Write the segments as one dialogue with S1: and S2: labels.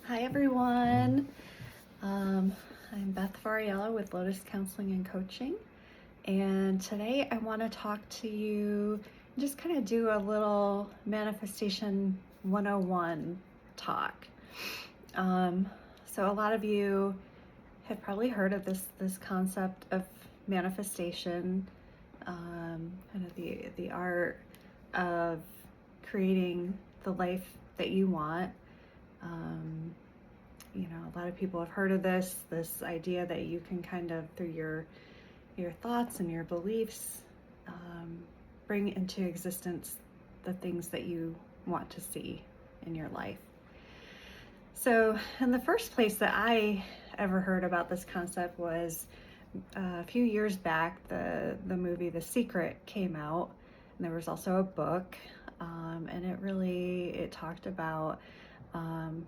S1: Hi everyone. Um, I'm Beth Fariella with Lotus Counseling and Coaching, and today I want to talk to you, just kind of do a little Manifestation 101 talk. Um, so a lot of you have probably heard of this concept of manifestation, kind of the art of creating the life that you want. Um, a lot of people have heard of this idea that you can kind of, through your thoughts and your beliefs, um, bring into existence the things that you want to see in your life. So, in the first place that I ever heard about this concept was a few years back. The movie The Secret came out, and there was also a book, and it talked about. Um,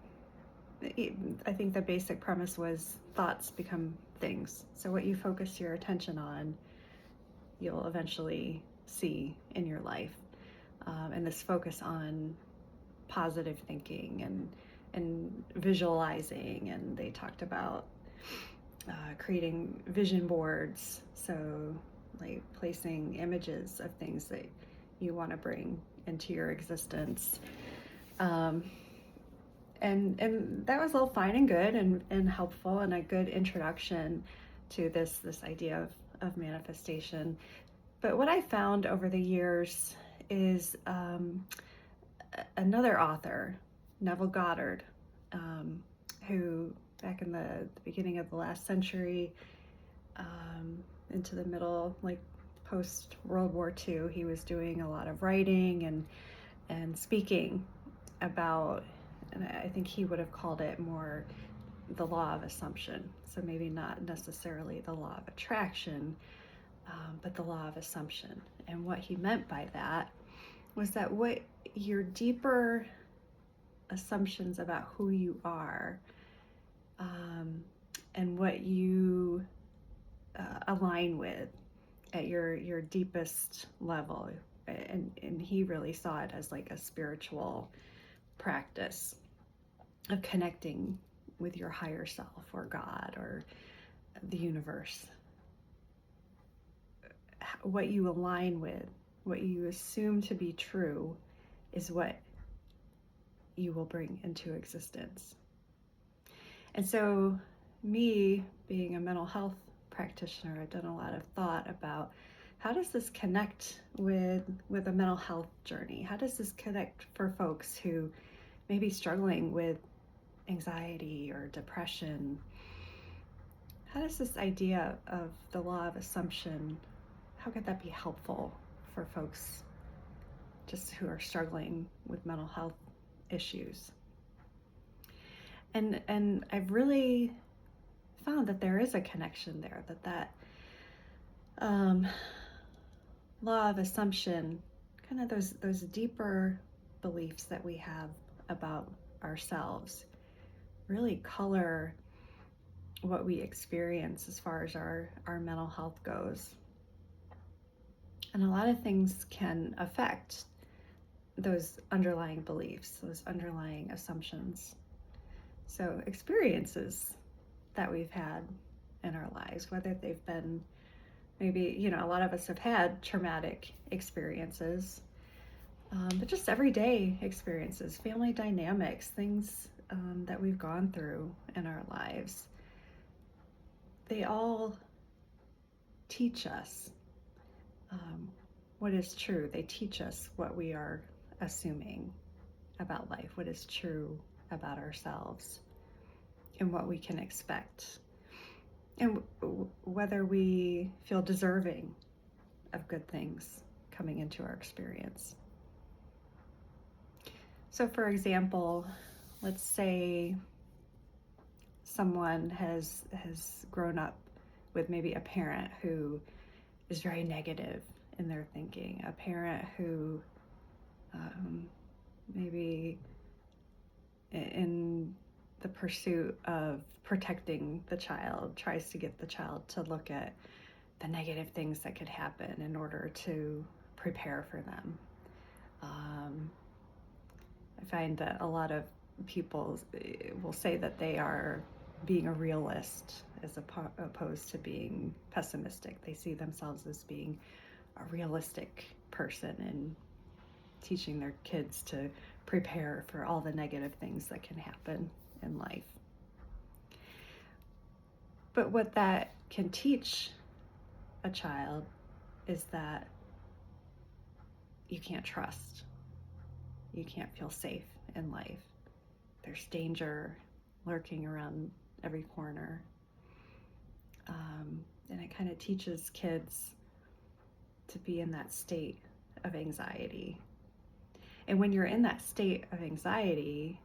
S1: I think the basic premise was thoughts become things. So what you focus your attention on, you'll eventually see in your life. And this focus on positive thinking and visualizing. And they talked about creating vision boards. So like placing images of things that you want to bring into your existence. Um, and that was all fine and good and helpful and a good introduction to this idea of manifestation. But what I found over the years is another author, Neville Goddard, who back in the beginning of the last century, into the middle, like post World War II, he was doing a lot of writing and speaking about, and I think he would have called it more the law of assumption. So maybe not necessarily the law of attraction, but the law of assumption. And what he meant by that was that what your deeper assumptions about who you are, and what you align with at your deepest level, and he really saw it as like a spiritual practice of connecting with your higher self or God or the universe. What you align with, what you assume to be true, is what you will bring into existence. And so, me being a mental health practitioner, I've done a lot of thought about how does this connect with a mental health journey? How does this connect for folks who may be struggling with anxiety or depression? How does this idea of the law of assumption, how could that be helpful for folks just who are struggling with mental health issues? And I've really found that there is a connection there, that law of assumption, kind of those deeper beliefs that we have about ourselves, really color what we experience as far as our mental health goes. And a lot of things can affect those underlying beliefs, those underlying assumptions. So experiences that we've had in our lives, whether they've been maybe, a lot of us have had traumatic experiences, but just everyday experiences, family dynamics, things that we've gone through in our lives, they all teach us what is true. They teach us what we are assuming about life, what is true about ourselves, and what we can expect, and whether we feel deserving of good things coming into our experience. So, for example, let's say someone has grown up with maybe a parent who is very negative in their thinking, a parent who maybe in the pursuit of protecting the child tries to get the child to look at the negative things that could happen in order to prepare for them. I find that a lot of people will say that they are being a realist as opposed to being pessimistic. They see themselves as being a realistic person and teaching their kids to prepare for all the negative things that can happen in life. But what that can teach a child is that you can't trust. You can't feel safe in life. There's danger lurking around every corner. And it kind of teaches kids to be in that state of anxiety. And when you're in that state of anxiety,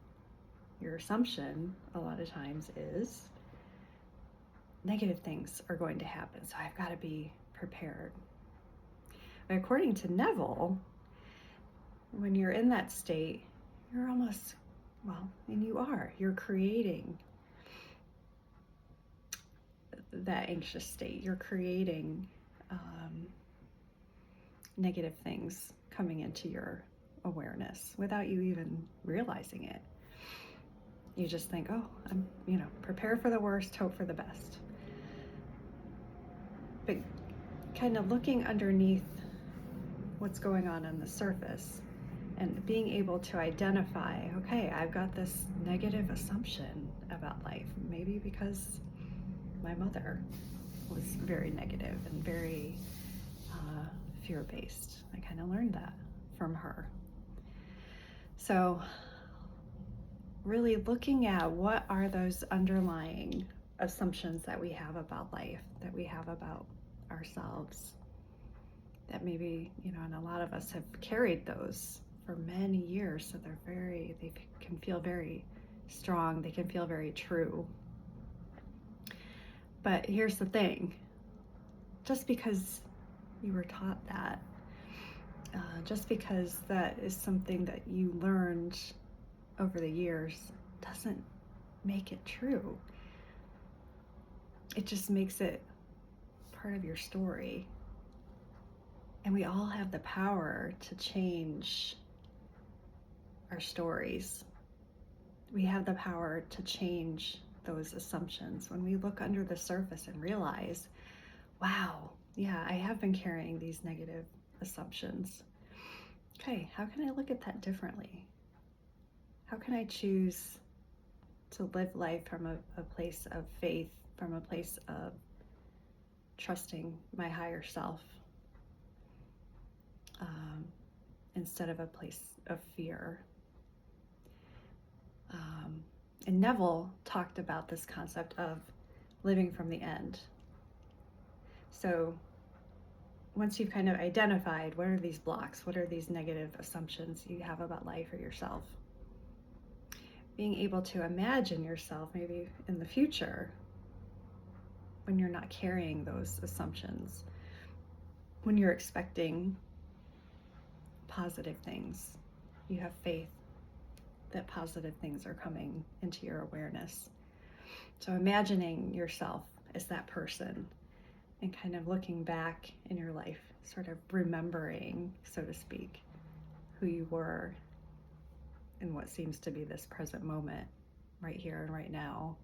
S1: your assumption a lot of times is negative things are going to happen, so I've got to be prepared. But according to Neville, when you're in that state, you're almost, you're creating that anxious state. You're creating negative things coming into your awareness without you even realizing it. You just think, I'm, prepare for the worst, hope for the best. But kind of looking underneath what's going on the surface and being able to identify, okay, I've got this negative assumption about life, maybe because my mother was very negative and very fear-based. I kind of learned that from her. So really looking at what are those underlying assumptions that we have about life, that we have about ourselves, that maybe, and a lot of us have carried those for many years, so they can feel very strong, they can feel very true. But here's the thing, just because you were taught that, just because that is something that you learned over the years, doesn't make it true. It just makes it part of your story. And we all have the power to change our stories. We have the power to change those assumptions. When we look under the surface and realize, wow, yeah, I have been carrying these negative assumptions. Okay, how can I look at that differently? How can I choose to live life from a place of faith, from a place of trusting my higher self, instead of a place of fear? And Neville talked about this concept of living from the end. So once you've kind of identified what are these blocks, what are these negative assumptions you have about life or yourself, being able to imagine yourself maybe in the future when you're not carrying those assumptions, when you're expecting positive things, you have faith that positive things are coming into your awareness. So imagining yourself as that person and kind of looking back in your life, sort of remembering, so to speak, who you were in what seems to be this present moment, right here and right now,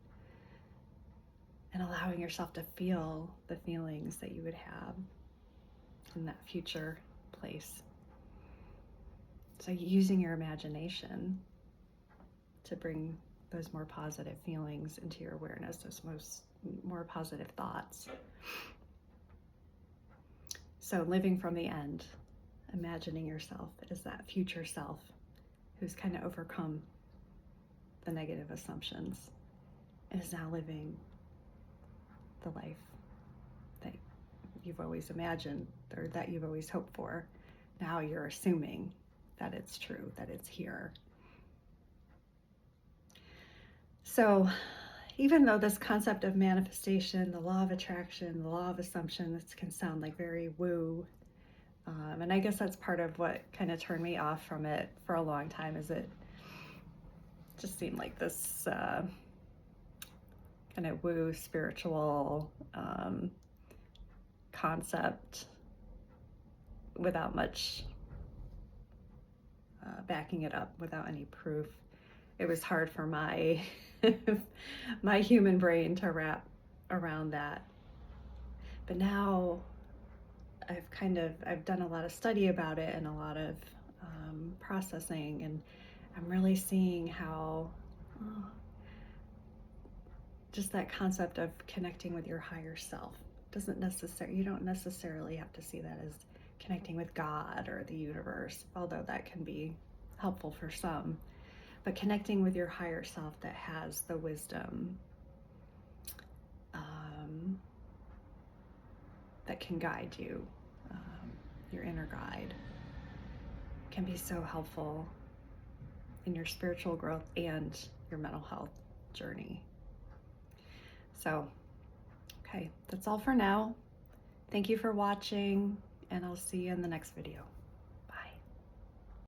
S1: and allowing yourself to feel the feelings that you would have in that future place. So using your imagination to bring those more positive feelings into your awareness, those more positive thoughts. So living from the end, imagining yourself as that future self who's kind of overcome the negative assumptions and is now living the life that you've always imagined or that you've always hoped for. Now you're assuming that it's true, that it's here. So even though this concept of manifestation, the law of attraction, the law of assumption, this can sound like very woo. And I guess that's part of what kind of turned me off from it for a long time, is it just seemed like this kind of woo spiritual concept without much backing it up, without any proof. it was hard for my my human brain to wrap around that. But now I've done a lot of study about it and a lot of processing, and I'm really seeing how just that concept of connecting with your higher self you don't necessarily have to see that as connecting with God or the universe, although that can be helpful for some. But connecting with your higher self that has the wisdom that can guide you, your inner guide, can be so helpful in your spiritual growth and your mental health journey. So, okay, that's all for now. Thank you for watching, and I'll see you in the next video.